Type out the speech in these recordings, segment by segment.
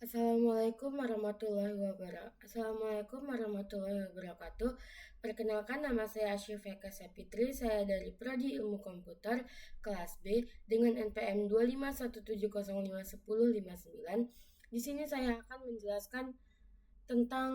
Assalamualaikum warahmatullahi wabarakatuh. Perkenalkan, nama saya Asyifa Sapitri. Saya dari Prodi Ilmu Komputer kelas B dengan NPM 251705109. Di sini saya akan menjelaskan tentang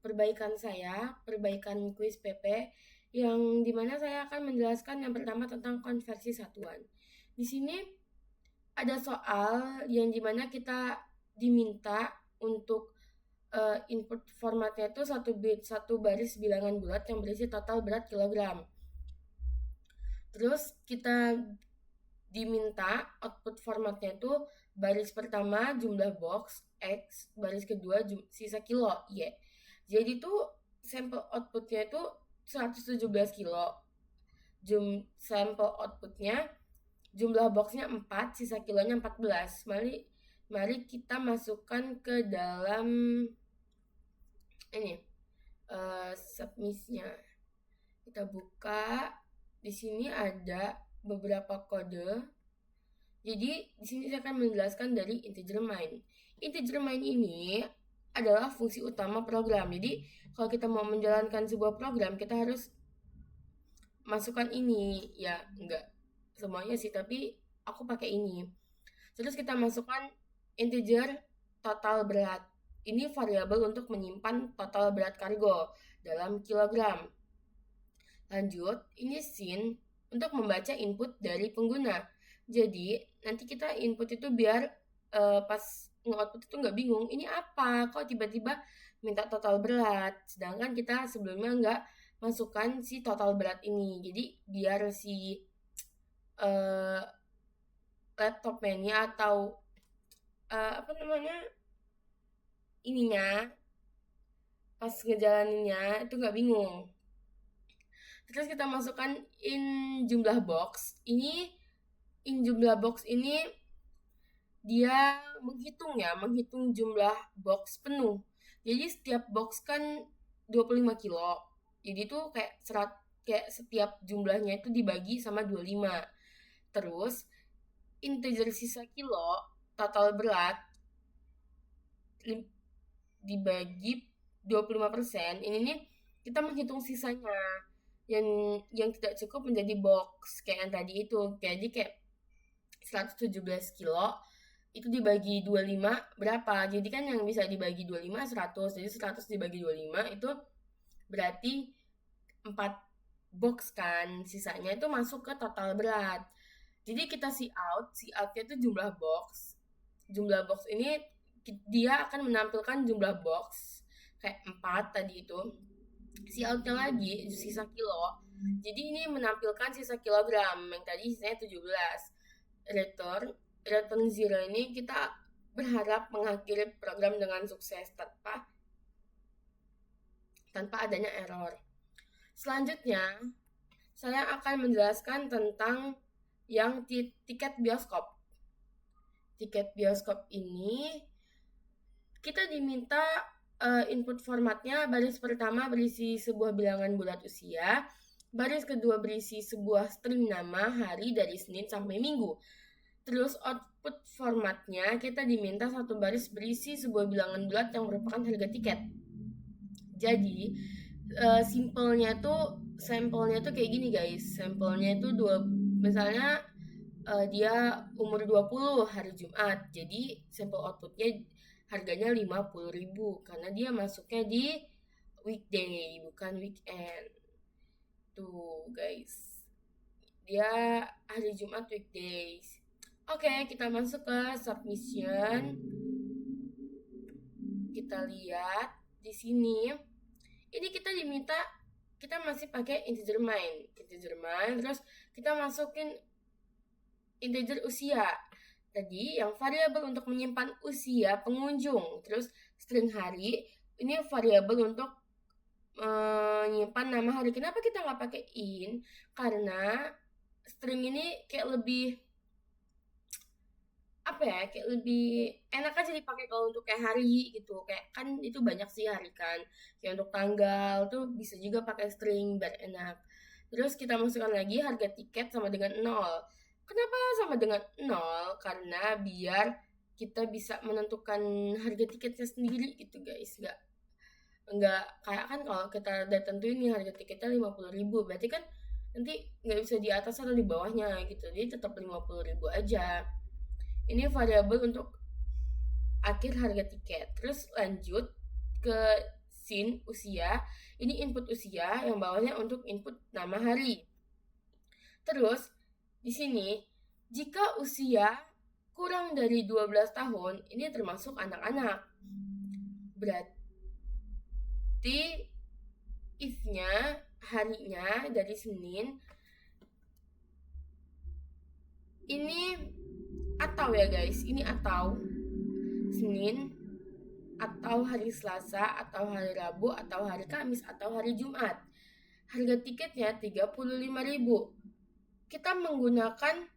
perbaikan kuis PP, yang dimana saya akan menjelaskan yang pertama tentang konversi satuan. Di sini ada soal yang dimana kita diminta untuk input formatnya itu satu baris bilangan bulat yang berisi total berat kilogram. Terus kita diminta output formatnya itu baris pertama jumlah box X, baris kedua sisa kilo Y. Jadi itu sampel outputnya itu 117 kilo. Sampel outputnya jumlah boxnya 4, sisa kilonya 14. Mari kita masukkan ke dalam ini submissnya. Kita buka. Di sini ada beberapa kode. Jadi di sini saya akan menjelaskan dari integer main. Integer main ini adalah fungsi utama program. Jadi kalau kita mau menjalankan sebuah program, kita harus masukkan ini. Ya, enggak semuanya sih, tapi aku pakai ini. Terus kita masukkan integer total berat. Ini variabel untuk menyimpan total berat kargo dalam kilogram. Lanjut, ini sin untuk membaca input dari pengguna. Jadi, nanti kita input itu biar pas nge-output itu nggak bingung, ini apa? Kok tiba-tiba minta total berat? Sedangkan kita sebelumnya nggak masukkan si total berat ini. Jadi, biar si laptop mainnya atau ininya pas ngejalaninnya itu nggak bingung. Terus kita masukkan in jumlah box. In jumlah box ini dia menghitung jumlah box penuh. Jadi setiap box kan 25 kilo. Jadi itu kayak setiap jumlahnya itu dibagi sama 25. Terus integer sisa kilo total berat dibagi 25%. Ini nih kita menghitung sisanya yang tidak cukup menjadi box kayak yang tadi itu. Jadi kayak 117 kilo itu dibagi 25 berapa? Jadi kan yang bisa dibagi 25 100. Jadi 100 dibagi 25 itu berarti 4 box kan. Sisanya itu masuk ke total berat. Jadi kita see outnya itu jumlah box. Jumlah box ini dia akan menampilkan jumlah box kayak 4 tadi itu. Si outnya lagi sisa kilo. Jadi ini menampilkan sisa kilogram, yang tadi sisanya 17. Return 0 ini kita berharap mengakhiri program dengan sukses tanpa adanya error. Selanjutnya, saya akan menjelaskan tentang yang tiket bioskop. Tiket bioskop ini kita diminta input formatnya baris pertama berisi sebuah bilangan bulat usia, baris kedua berisi sebuah string nama hari dari Senin sampai Minggu. Terus output formatnya kita diminta satu baris berisi sebuah bilangan bulat yang merupakan harga tiket. Jadi sampelnya tuh kayak gini guys. Sampelnya itu misalnya dia umur 20 hari Jumat. Jadi sampel outputnya harganya 50.000 karena dia masuknya di weekday bukan weekend. Tuh guys, dia hari Jumat weekdays. Oke, kita masuk ke submission. Kita lihat di sini. Ini kita diminta, kita masih pakai integer main, terus kita masukin integer usia. Tadi yang variabel untuk menyimpan usia pengunjung, terus string hari ini variabel untuk menyimpan nama hari. Kenapa kita nggak pakai in? Karena string ini kayak lebih kayak lebih enak aja dipakai kalau untuk kayak hari gitu. Kayak kan itu banyak sih hari kan. Kayak untuk tanggal tuh bisa juga pakai string biar enak. Terus kita masukkan lagi harga tiket sama dengan 0. Kenapa sama dengan 0? Karena biar kita bisa menentukan harga tiketnya sendiri gitu guys. Nggak kayak kan kalau kita udah tentuin nih harga tiketnya 50.000, berarti kan nanti nggak bisa di atas atau di bawahnya gitu, jadi tetap 50.000 aja. Ini variabel untuk akhir harga tiket. Terus lanjut ke scene usia. Ini input usia, yang bawahnya untuk input nama hari. Terus di sini jika usia kurang dari 12 tahun, ini termasuk anak-anak. Berarti if-nya harinya dari Senin ini atau ya guys, ini atau Senin atau hari Selasa atau hari Rabu atau hari Kamis atau hari Jumat. Harga tiketnya 35.000. Kita menggunakan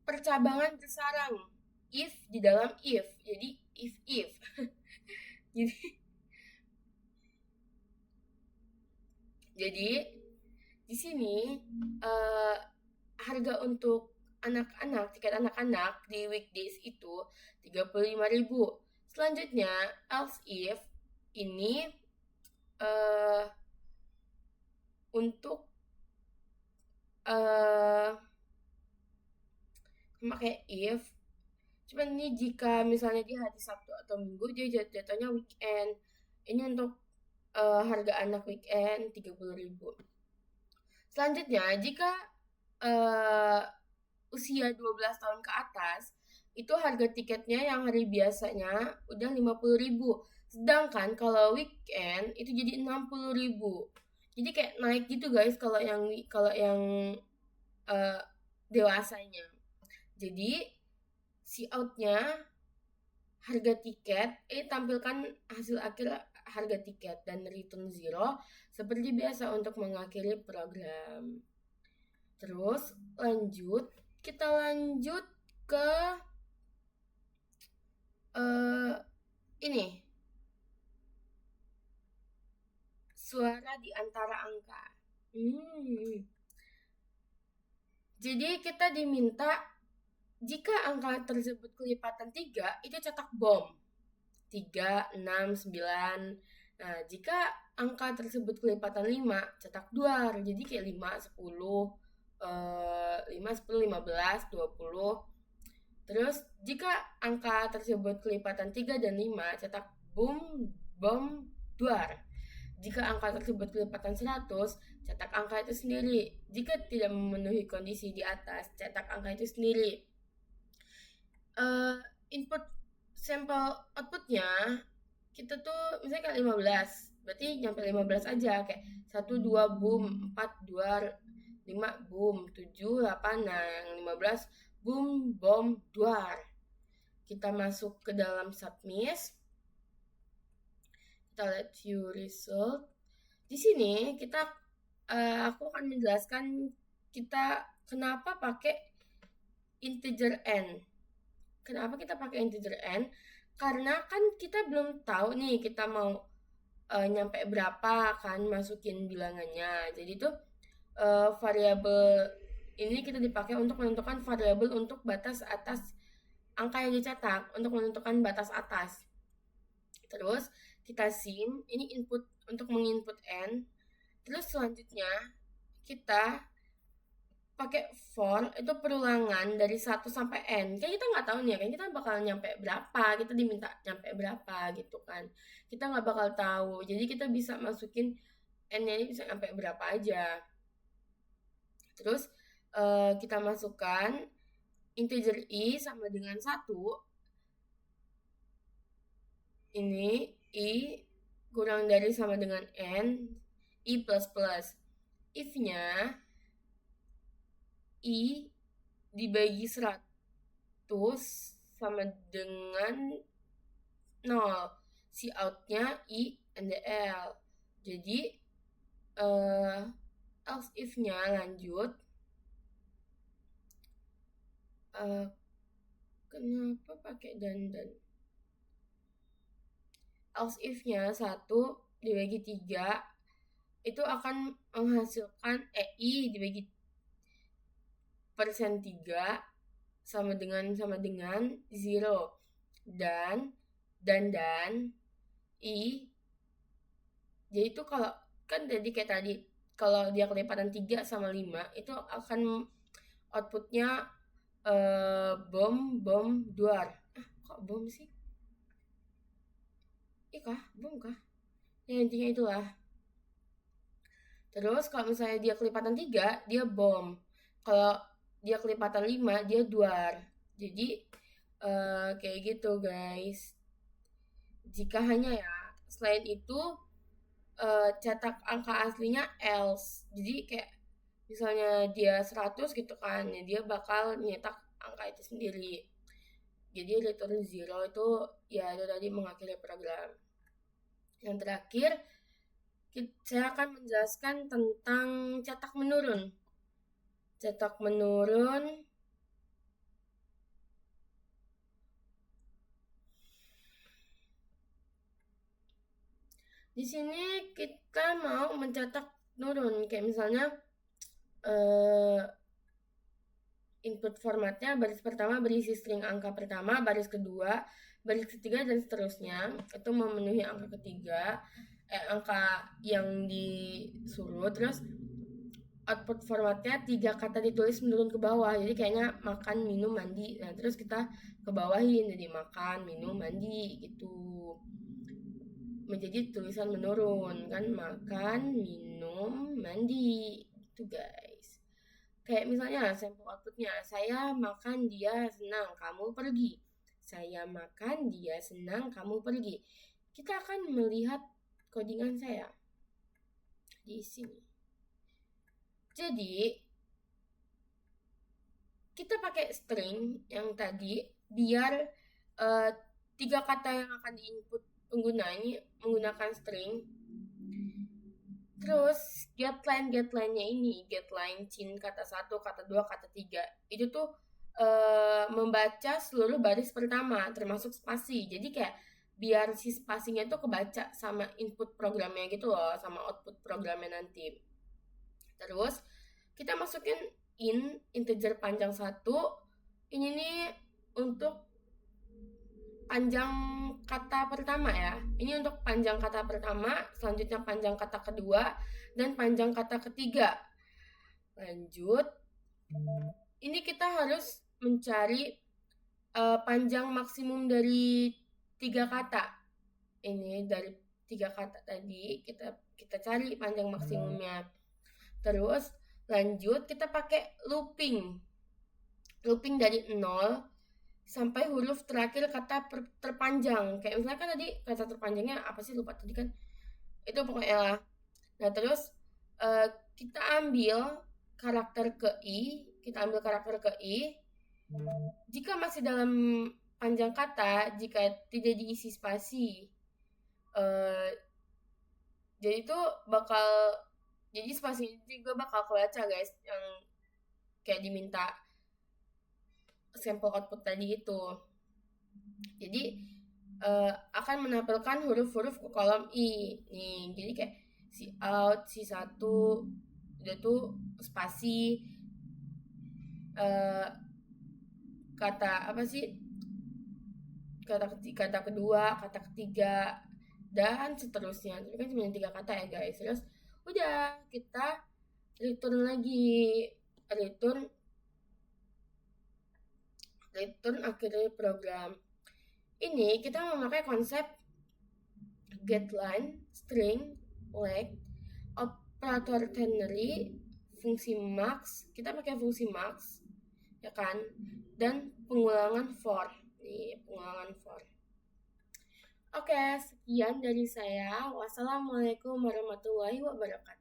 percabangan bersarang if di dalam if. Jadi if. Jadi di sini harga untuk anak-anak, tiket anak-anak di weekdays itu 35.000. Selanjutnya, else if ini untuk pakai if. Cuman ini jika misalnya di hari Sabtu atau Minggu, dia jatuhnya weekend. Ini untuk harga anak weekend 30.000. Selanjutnya, jika usia 12 tahun ke atas, itu harga tiketnya yang hari biasanya udah 50.000. Sedangkan kalau weekend itu jadi 60.000. Jadi kayak naik gitu guys kalau yang dewasanya. Jadi si outnya harga tiket tampilkan hasil akhir harga tiket dan return zero seperti biasa untuk mengakhiri program. Terus kita lanjut ke ini suara di antara angka. Jadi kita diminta jika angka tersebut kelipatan 3, itu cetak bom. 3, 6, 9. Nah, jika angka tersebut kelipatan 5, cetak duar. Jadi kayak 5, 10, 15, 20. Terus, jika angka tersebut kelipatan 3 dan 5, cetak boom, bom, duar. Jika angka tersebut kelipatan 100, cetak angka itu sendiri. Jika tidak memenuhi kondisi di atas, cetak angka itu sendiri. Input sampel outputnya kita tuh misalnya kayak 15, berarti nyampe 15 aja, kayak 1, 2 boom, 4 duar, 5 boom, 7, 8. Nah, yang 15 boom, bom, duar. Kita masuk ke dalam submit. Kita lihat view result. Di sini aku akan menjelaskan kita kenapa pakai integer n. Kenapa kita pakai integer n? Karena kan kita belum tahu nih kita mau nyampe berapa kan masukin bilangannya. Jadi tuh variabel ini kita dipakai untuk menentukan variabel untuk batas atas angka yang dicetak, untuk menentukan batas atas. Terus kita sim, ini input untuk menginput n. Terus selanjutnya kita pakai for itu perulangan dari 1 sampai n. Kayak kita nggak tahu nih, kan kita bakal nyampe berapa, kita diminta nyampe berapa gitu kan. Kita nggak bakal tahu. Jadi kita bisa masukin n-nya ini bisa sampai berapa aja. Terus kita masukkan integer i sama dengan 1. Ini i kurang dari sama dengan n, i plus plus. If-nya I dibagi 100 sama dengan 0. Si outnya I and the L. Jadi else if-nya lanjut. Kenapa pakai dan? Else if-nya 1 dibagi 3 itu akan menghasilkan I dibagi persen 3 sama dengan 0 dan i. Jadi itu kalau kan jadi kayak tadi, kalau dia kelipatan 3 sama 5 itu akan outputnya bom duar. Kok bom sih? Bom kah? Ya intinya itulah. Terus kalau misalnya dia kelipatan 3 dia bom. Kalau dia kelipatan 5 dia duar. Jadi kayak gitu guys. Jika hanya ya, selain itu cetak angka aslinya else. Jadi kayak misalnya dia 100 gitu kan, ya dia bakal nyetak angka itu sendiri. Jadi return 0 itu ya itu tadi mengakhiri program. Yang terakhir, saya akan menjelaskan tentang cetak menurun. Cetak menurun di sini kita mau mencetak menurun, kayak misalnya input formatnya baris pertama berisi string angka pertama, baris kedua, baris ketiga, dan seterusnya. Itu memenuhi angka ketiga, angka yang disuruh. Terus output formatnya 3 kata ditulis menurun ke bawah, jadi kayaknya makan, minum, mandi. Nah terus kita ke bawahin jadi makan, minum, mandi gitu, menjadi tulisan menurun kan, makan, minum, mandi gitu guys. Kayak misalnya sampel outputnya, saya makan dia senang kamu pergi, saya makan dia senang kamu pergi. Kita akan melihat codingan saya di sini. Jadi kita pakai string yang tadi biar 3 kata yang akan diinput pengguna ini menggunakan string. Terus getline-nya ini, getline cin kata 1, kata 2, kata 3, itu tuh membaca seluruh baris pertama termasuk spasi. Jadi kayak biar si spasinya tuh kebaca sama input programnya gitu loh, sama output programnya nanti. Terus kita masukin integer panjang 1. Ini nih untuk panjang kata pertama ya. Ini untuk panjang kata pertama, selanjutnya panjang kata kedua, dan panjang kata ketiga. Lanjut, ini kita harus mencari panjang maksimum dari 3 kata. Ini dari 3 kata tadi kita cari panjang maksimumnya. Terus lanjut kita pakai looping dari 0 sampai huruf terakhir kata terpanjang. Kayak misalnya kan tadi kata terpanjangnya apa sih, lupa tadi kan, itu pokoknya lah. Nah terus kita ambil karakter ke i, jika masih dalam panjang kata, jika tidak diisi spasi, jadi itu jadi spasi itu juga bakal kebaca guys, yang kayak diminta sampel output tadi itu. Jadi akan menampilkan huruf-huruf ke kolom i nih. Jadi kayak si out, si 1 dia tuh spasi, kata apa sih, kata kedua, kata ketiga, dan seterusnya. Tapi kan cuma 3 kata ya guys. Terus udah kita return lagi, return akhirnya program. Ini kita memakai konsep getLine, string, leg, operator ternary, fungsi max, kita pakai fungsi max ya kan, dan pengulangan for. Oke, sekian dari saya. Wassalamualaikum warahmatullahi wabarakatuh.